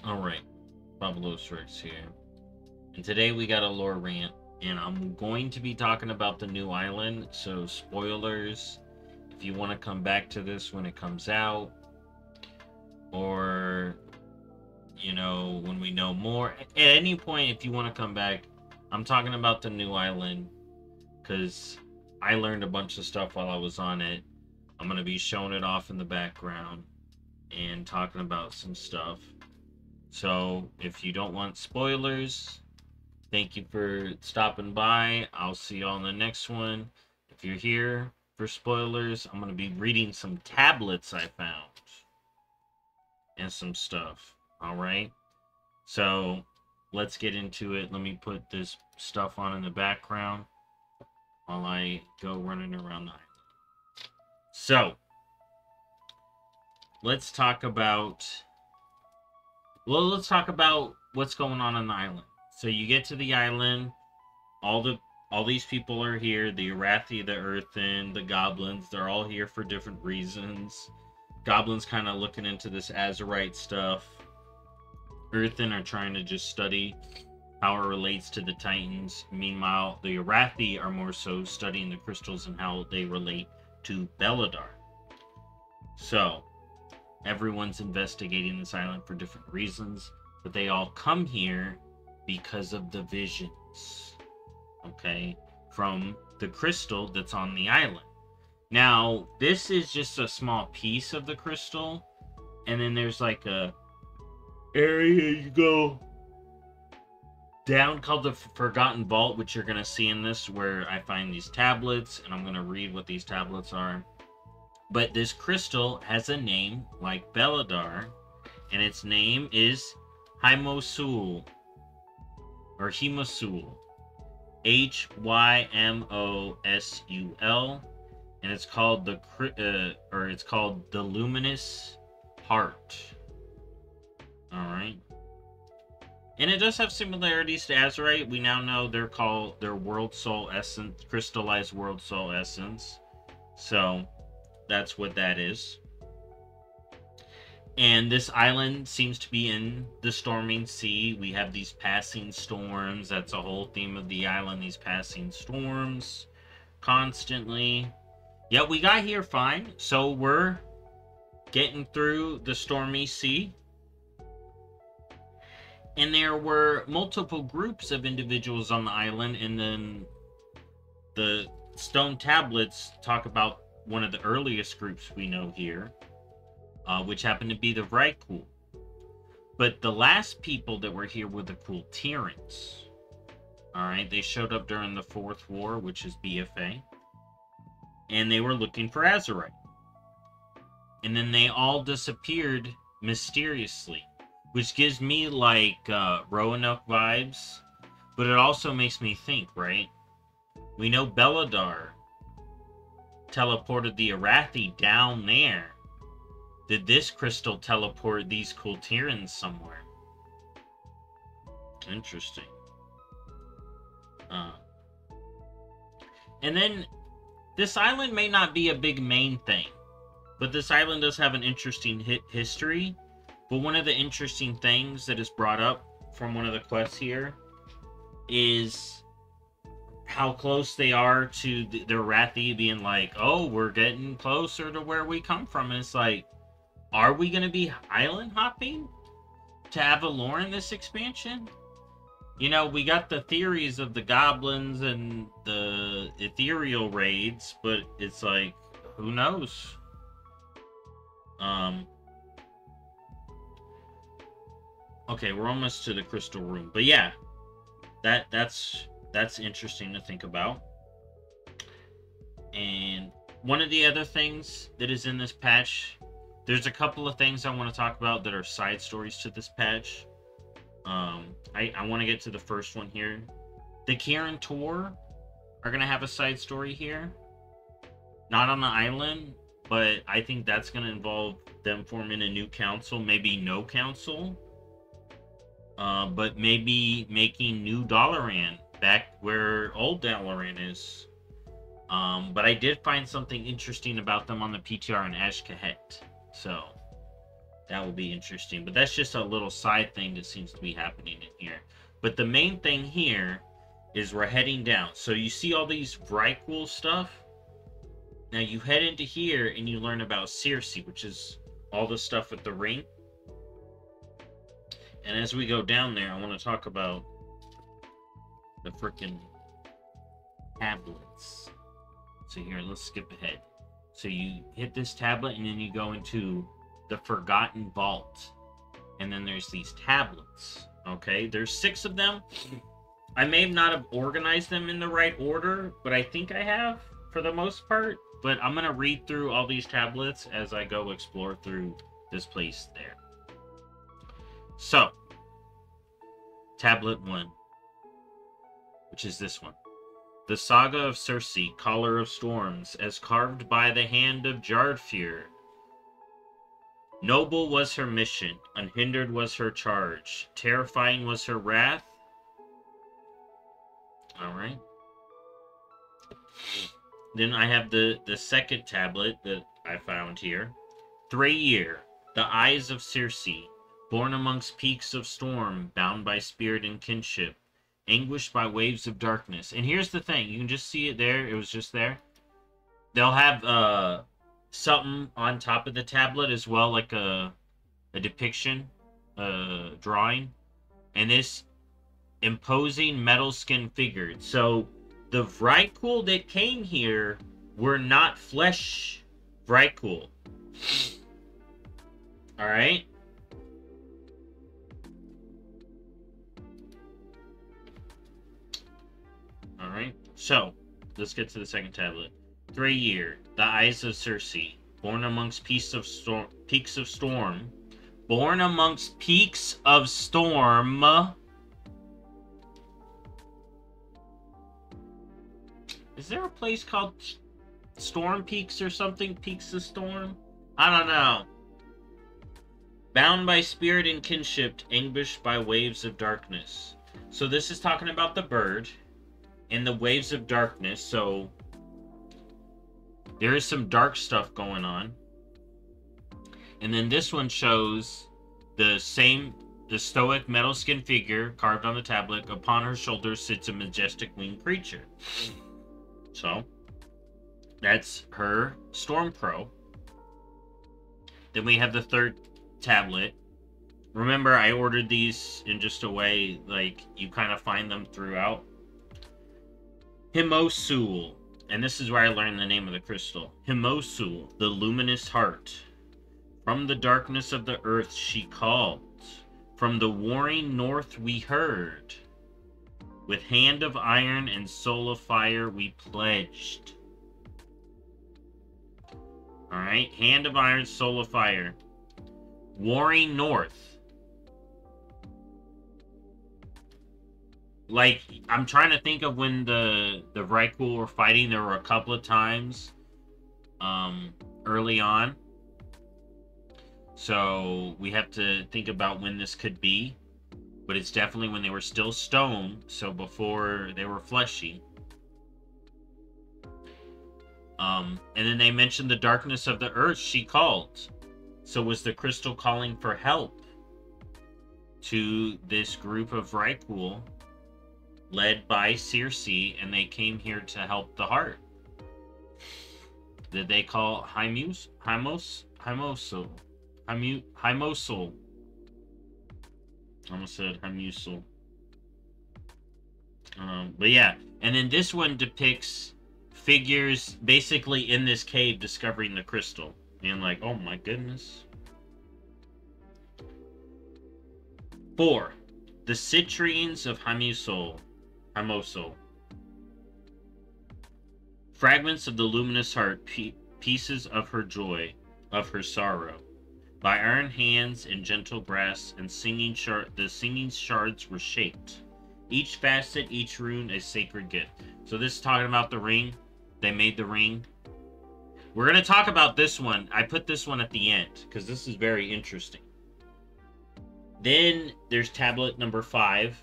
Alright, BobalosRex here. And today we got a lore rant, and I'm going to be talking about the new island, so spoilers if you want to come back to this when it comes out, or, you know, when we know more. At any point, if you want to come back, I'm talking about the new island, because I learned a bunch of stuff while I was on it. I'm going to be showing it off in the background and talking about some stuff. So, if you don't want spoilers, thank you for stopping by. I'll see you all in the next one. If you're here for spoilers, I'm going to be reading some tablets I found and some stuff. Alright? So, let's get into it. Let me put this stuff on in the background while I go running around the island. So, let's talk about... Well, let's talk about what's going on the island. So you get to the island, all these people are here, the Arathi, the Earthen, the Goblins, they're all here for different reasons. Goblins kind of looking into this Azurite stuff. Earthen are trying to just study how it relates to the Titans. Meanwhile, the Arathi are more so studying the crystals and how they relate to Beladar. So, everyone's investigating this island for different reasons, but they all come here because of the visions, okay, from the crystal that's on the island. Now, this is just a small piece of the crystal, and then there's like a area you go down called the Forgotten Vault, which you're going to see in this, where I find these tablets, and I'm going to read what these tablets are. But this crystal has a name like Beladar, and its name is Hymosul, or Hymosul, Hymosul, and it's called the Luminous Heart. All right, and it does have similarities to Azurite. We now know they're called their World Soul Essence, crystallized World Soul Essence. So that's what that is. And this island seems to be in the storming sea. We have these passing storms. That's a whole theme of the island, these passing storms constantly. Yeah, we got here fine. So we're getting through the stormy sea. And there were multiple groups of individuals on the island. And then the stone tablets talk about one of the earliest groups we know here, which happened to be the Vrykul. But the last people that were here were the Kultirans. Alright, they showed up during the Fourth War, which is BFA. And they were looking for Azurite. And then they all disappeared mysteriously, which gives me like Roanoke vibes. But it also makes me think, right? We know Beladar teleported the Arathi down there. Did this crystal teleport these Kultirans somewhere? Interesting. And then, this island may not be a big main thing, but this island does have an interesting history. But one of the interesting things that is brought up from one of the quests here is how close they are to the Arathi being like, oh, we're getting closer to where we come from. And it's like, are we going to be island hopping to Avalor in this expansion? You know, we got the theories of the goblins and the ethereal raids, but it's like, who knows? Okay, we're almost to the crystal room. But yeah, that's interesting to think about. And one of the other things that is in this patch, there's a couple of things I want to talk about that are side stories to this patch. I want to get to the first one here. The Kirin Tor are going to have a side story here. Not on the island, but I think that's going to involve them forming a new council. Maybe no council. But maybe making new Dalaran back where old Dalaran is. But I did find something interesting about them on the PTR in Ashkahet. So, That will be interesting. But that's just a little side thing that seems to be happening in here. But the main thing here is we're heading down. So you see all these Vrykul stuff? Now you head into here and you learn about Circe, which is all the stuff with the ring. And as we go down there, I want to talk about the freaking tablets. So here, let's skip ahead. So you hit this tablet and then you go into the Forgotten Vault. And then there's these tablets. Okay, there's 6 of them. I may not have organized them in the right order, but I think I have for the most part. But I'm going to read through all these tablets as I go explore through this place there. So, Tablet 1, which is this one. The Saga of Circe, Caller of Storms, as carved by the hand of Jardfir. Noble was her mission, unhindered was her charge, terrifying was her wrath. Alright. Then I have the second tablet that I found here. Threyir, the Eyes of Circe, born amongst peaks of storm, bound by spirit and kinship, anguished by waves of darkness. And here's the thing, you can just see it there, it was just there. They'll have something on top of the tablet as well, like a depiction, drawing. And this imposing metal skin figure. So the Vrykul that came here were not flesh Vrykul. Alright? Alright, so let's get to the second tablet. Threyir, the Eyes of Circe, born amongst peaks of storm. Born amongst peaks of storm. Is there a place called Storm Peaks or something? Peaks of Storm? I don't know. Bound by spirit and kinship, anguished by waves of darkness. So this is talking about the bird and the waves of darkness. So there is some dark stuff going on. And then this one shows the stoic metal skin figure carved on the tablet. Upon her shoulders sits a majestic winged creature. So, that's her Storm Pro. Then we have the third tablet. Remember, I ordered these in just a way, like, you kind of find them throughout. Himosul. And this is where I learned the name of the crystal. Himosul, the luminous heart. From the darkness of the earth she called. From the warring north we heard. With hand of iron and soul of fire we pledged. Alright, hand of iron, soul of fire. Warring north. Like, I'm trying to think of when the Vrykul were fighting. There were a couple of times early on. So we have to think about when this could be. But it's definitely when they were still stone, so before they were fleshy. And then they mentioned the darkness of the earth she called. So was the crystal calling for help to this group of Vrykul led by Circe, and they came here to help the heart. That they call Himosul. I almost said Himosul. But yeah, and then this one depicts figures basically in this cave discovering the crystal. And like, oh my goodness. 4. The Citrines of Himosul. Fragments of the luminous heart, pieces of her joy, of her sorrow. By iron hands and gentle brass and the singing shards were shaped. Each facet, each rune, a sacred gift. So this is talking about the ring. They made the ring. We're going to talk about this one. I put this one at the end because this is very interesting. Then there's tablet number 5.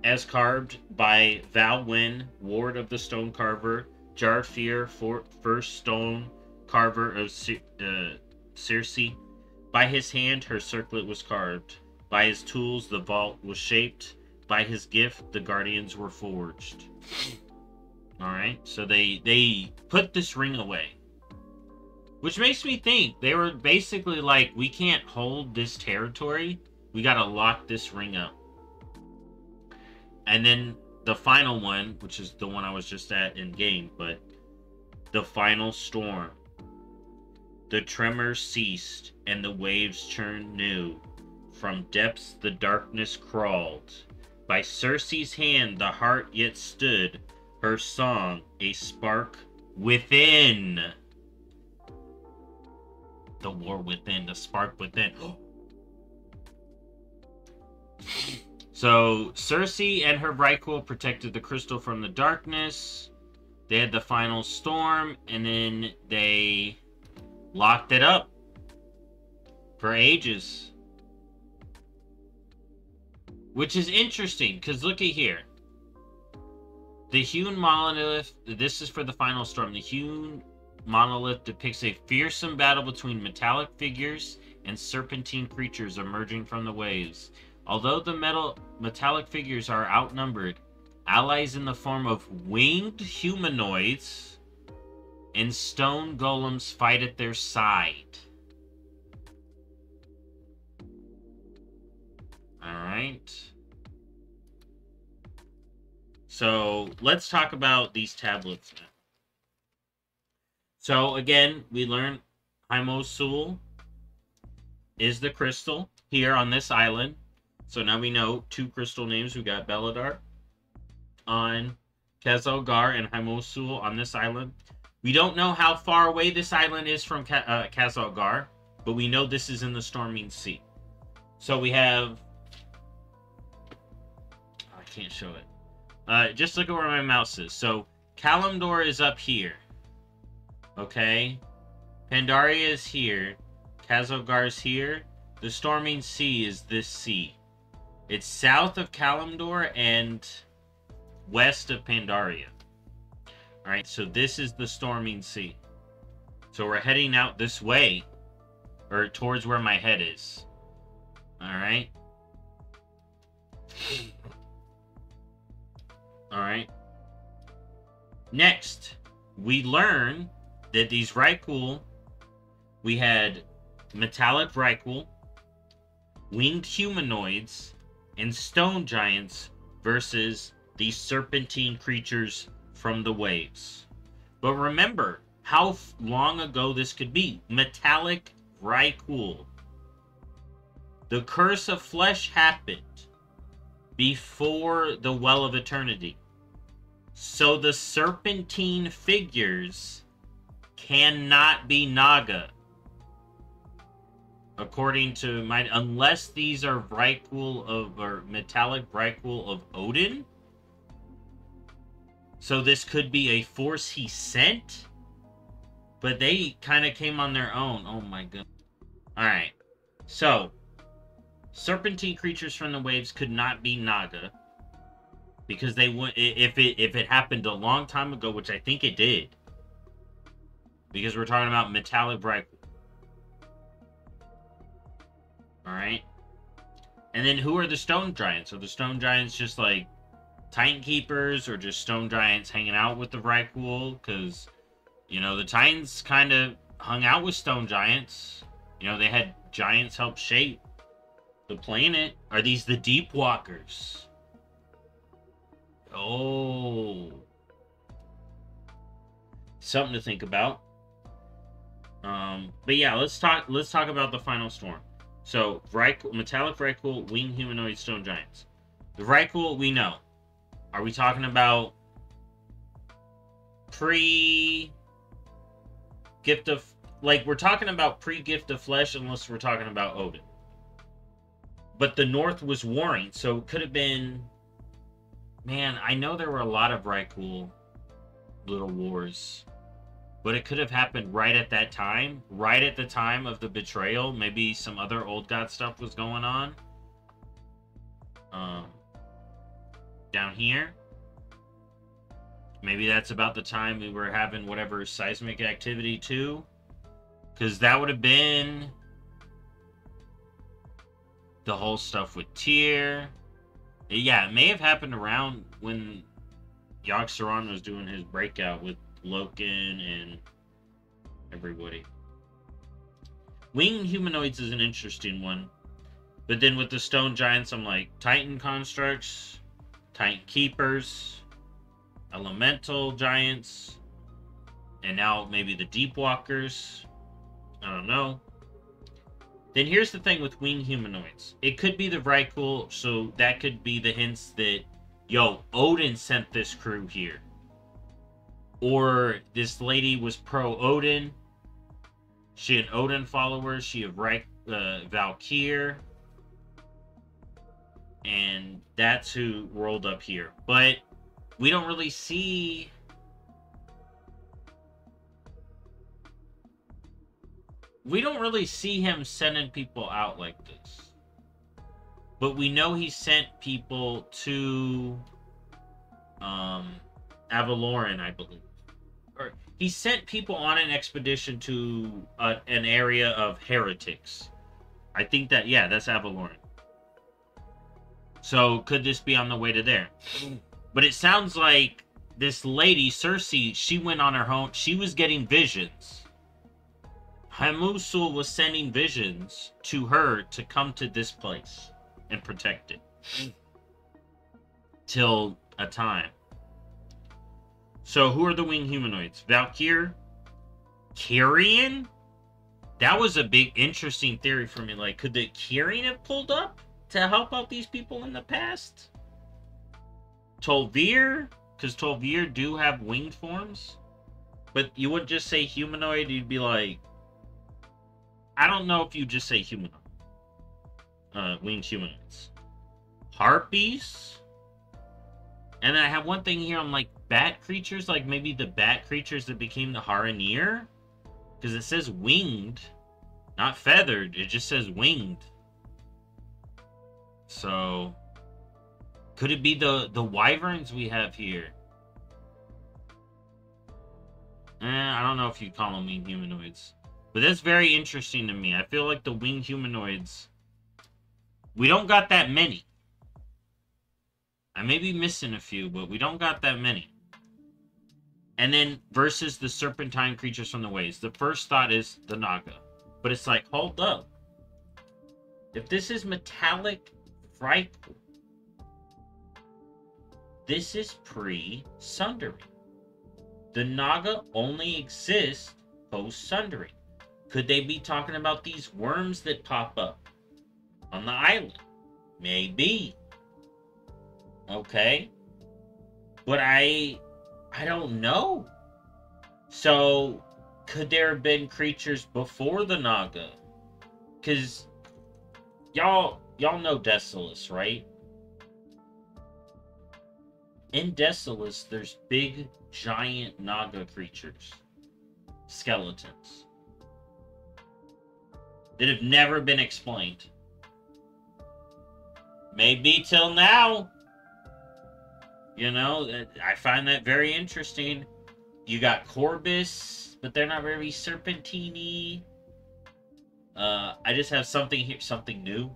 As carved by Valwyn, ward of the stone carver, Jardfir, first stone carver of Circe. By his hand, her circlet was carved. By his tools, the vault was shaped. By his gift, the guardians were forged. Alright, so they put this ring away. Which makes me think they were basically like, we can't hold this territory. We gotta lock this ring up. And then the final one, which is the one I was just at in game, but the final storm. The tremor ceased, and the waves churned new. From depths the darkness crawled. By Circe's hand the heart yet stood, her song a spark within. The war within, the spark within. So, Circe and her Vrykul protected the crystal from the darkness. They had the final storm, and then they locked it up for ages. Which is interesting, because look at here. The hewn monolith, this is for the final storm. The hewn monolith depicts a fearsome battle between metallic figures and serpentine creatures emerging from the waves. Although the metallic figures are outnumbered, allies in the form of winged humanoids and stone golems fight at their side. Alright. So, let's talk about these tablets now. So, again, we learned Hymosul is the crystal here on this island. So now we know 2 crystal names. We got Beladar on Khazalgar and Hymosul on this island. We don't know how far away this island is from Khazalgar, but we know this is in the Storming Sea. So we have... I can't show it. Just look at where my mouse is. So Kalimdor is up here. Okay? Pandaria is here. Khazalgar is here. The Storming Sea is this sea. It's south of Kalimdor and west of Pandaria. Alright, so this is the Storming Sea. So we're heading out this way, or towards where my head is. Alright. Alright. Next, we learn that these Vrykul, we had metallic Vrykul, winged humanoids, and stone giants versus these serpentine creatures from the waves. But remember how long ago this could be. Metallic Vrykul. The curse of flesh happened before the Well of Eternity. So the serpentine figures cannot be Naga. According to my... Unless these are Vrykul of... or metallic Vrykul of Odin. So this could be a force he sent. But they kind of came on their own. Oh my god. Alright. So, serpentine creatures from the waves could not be Naga. Because they would... If it happened a long time ago, which I think it did. Because we're talking about metallic Vrykul. Alright. And then who are the stone giants? Are the stone giants just like Titan Keepers or just stone giants hanging out with the Vrykul? Because, you know, the Titans kind of hung out with stone giants. You know, they had giants help shape the planet. Are these the Deep Walkers? Oh. Something to think about. But yeah, let's talk about the final storm. So, metallic Vrykul, winged humanoid stone giants. The Vrykul, we know. Are we talking about pre-gift of... Like, we're talking about pre-gift of flesh unless we're talking about Odin. But the North was warring, so it could have been... Man, I know there were a lot of Vrykul little wars. But it could have happened right at that time. Right at the time of the betrayal. Maybe some other old god stuff was going on. Down here. Maybe that's about the time we were having whatever seismic activity too. Because that would have been... The whole stuff with Tyr. Yeah, it may have happened around when Yogg-Saron was doing his breakout with Loken and everybody. Winged humanoids is an interesting one. But then with the stone giants, I'm like, Titan constructs, Titan keepers, elemental giants, and now maybe the deep walkers. I don't know. Then here's the thing with winged humanoids. It could be the Vrykul, so that could be the hints that, yo, Odin sent this crew here. Or this lady was pro-Odin. She an Odin follower. She a Valkyr. And that's who rolled up here. But we don't really see... We don't really see him sending people out like this. But we know he sent people to Avaloran, I believe. Or he sent people on an expedition to an area of heretics. I think that, yeah, that's Avaloran. So could this be on the way to there? But it sounds like this lady, Cersei, she went on her own. She was getting visions. Hamusul was sending visions to her to come to this place and protect it. Till a time. So who are the winged humanoids? Valkyr? Kyrian? That was a big interesting theory for me. Like, could the Kyrian have pulled up to help out these people in the past? Tol'vir? Because Tol'vir do have winged forms. But you wouldn't just say humanoid, you'd be like... I don't know if you just say humanoid. Winged humanoids. Harpies? And then I have one thing here, I'm like, bat creatures? Like maybe the bat creatures that became the Haranir? Because it says winged, not feathered. It just says winged. So, could it be the wyverns we have here? I don't know if you call them winged humanoids. But that's very interesting to me. I feel like the winged humanoids, we don't got that many. I may be missing a few, but we don't got that many. And then versus the serpentine creatures from the waves. The first thought is the Naga. But it's like, hold up. If this is metallic Vrykul, this is pre-Sundering. The Naga only exists post-Sundering. Could they be talking about these worms that pop up on the island? Maybe. Okay. But I don't know. So, could there have been creatures before the Naga? Because y'all know Desolus, right? In Desolus, there's big, giant Naga creatures. Skeletons. That have never been explained. Maybe till now. You know, I find that very interesting. You got Corvus, but they're not very serpentine-y. I just have something here, something new.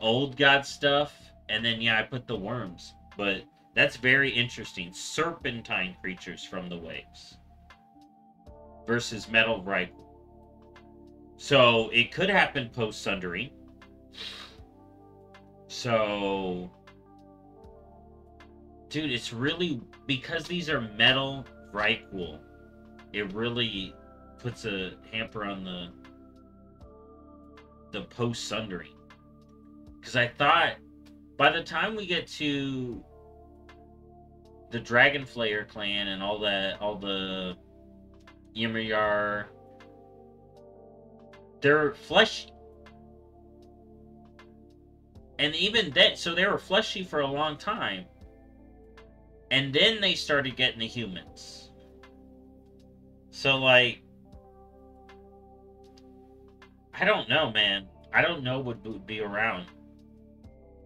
Old god stuff. And then, yeah, I put the worms. But that's very interesting. Serpentine creatures from the waves. Versus metal Vrykul. So, it could happen post-Sundering. So... Dude, it's really... Because these are metal Vrykul, it really puts a hamper on the post-Sundering. Because I thought, by the time we get to the Dragonflayer clan and all the Ymir, they're fleshy. And even that, so they were fleshy for a long time. And then they started getting the humans. So, like, I don't know, man. I don't know what would be around.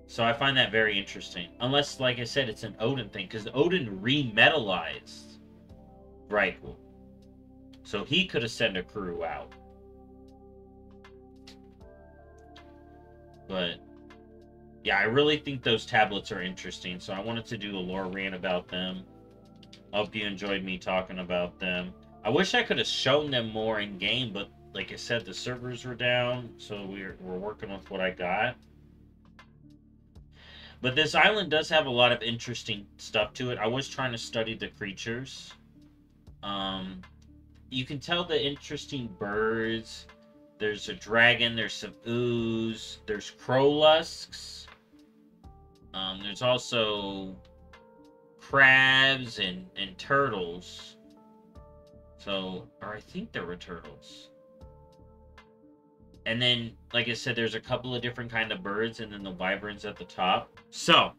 So I find that very interesting. Unless, like I said, it's an Odin thing. Because Odin remetalized Vrykul. So he could have sent a crew out. But yeah, I really think those tablets are interesting, so I wanted to do a lore rant about them. Hope you enjoyed me talking about them. I wish I could have shown them more in game, but like I said, the servers were down, so we're working with what I got. But this island does have a lot of interesting stuff to it. I was trying to study the creatures. You can tell the interesting birds. There's a dragon. There's some ooze. There's crowlusks. There's also crabs and turtles. So, or I think there were turtles. And then, like I said, there's a couple of different kind of birds, and then the wyverns at the top. So,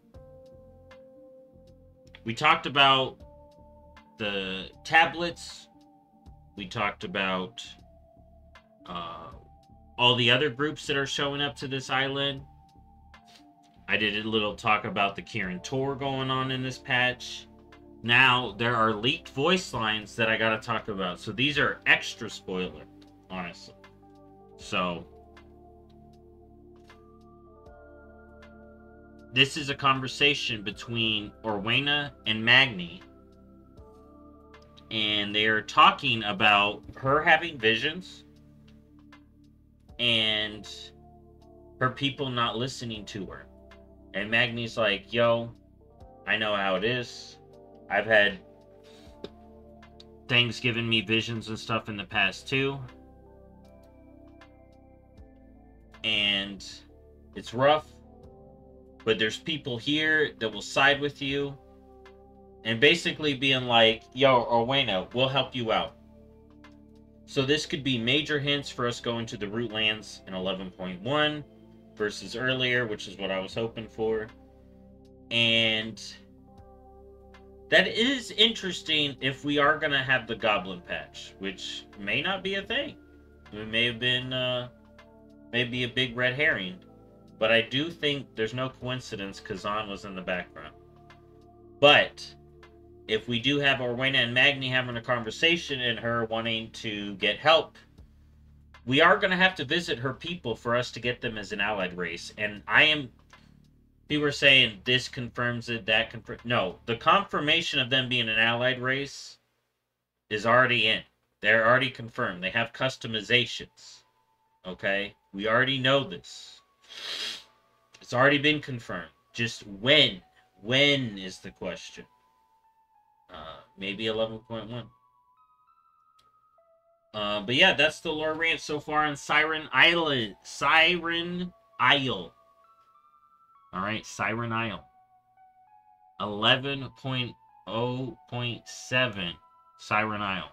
we talked about the tablets. We talked about all the other groups that are showing up to this island. I did a little talk about the Kirin Tor going on in this patch. Now, there are leaked voice lines that I gotta talk about. So these are extra spoiler, honestly. So, this is a conversation between Orwena and Magni. And they are talking about her having visions and her people not listening to her. And Magni's like, yo, I know how it is. I've had things giving me visions and stuff in the past too. And it's rough. But there's people here that will side with you. And basically being like, yo, Orwena, we'll help you out. So this could be major hints for us going to the root lands in 11.1 versus earlier, which is what I was hoping for. And that is interesting if we are going to have the goblin patch, which may not be a thing. It may have been, maybe a big red herring. But I do think there's no coincidence Kazan was in the background. But if we do have Orwena and Magni having a conversation and her wanting to get help, we are going to have to visit her people for us to get them as an allied race. And people are saying this confirms it, that confirms. No, the confirmation of them being an allied race is already in. They're already confirmed. They have customizations. Okay? We already know this. It's already been confirmed. Just when? When is the question? Maybe 11.1. But yeah, that's the lore rant so far on Siren Island. Siren Isle. Alright, Siren Isle. 11.0.7 Siren Isle.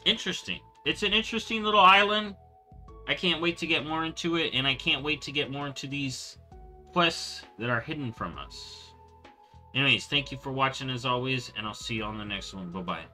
Interesting. It's an interesting little island. I can't wait to get more into it, and I can't wait to get more into these quests that are hidden from us. Anyways, thank you for watching as always, and I'll see you on the next one. Bye-bye.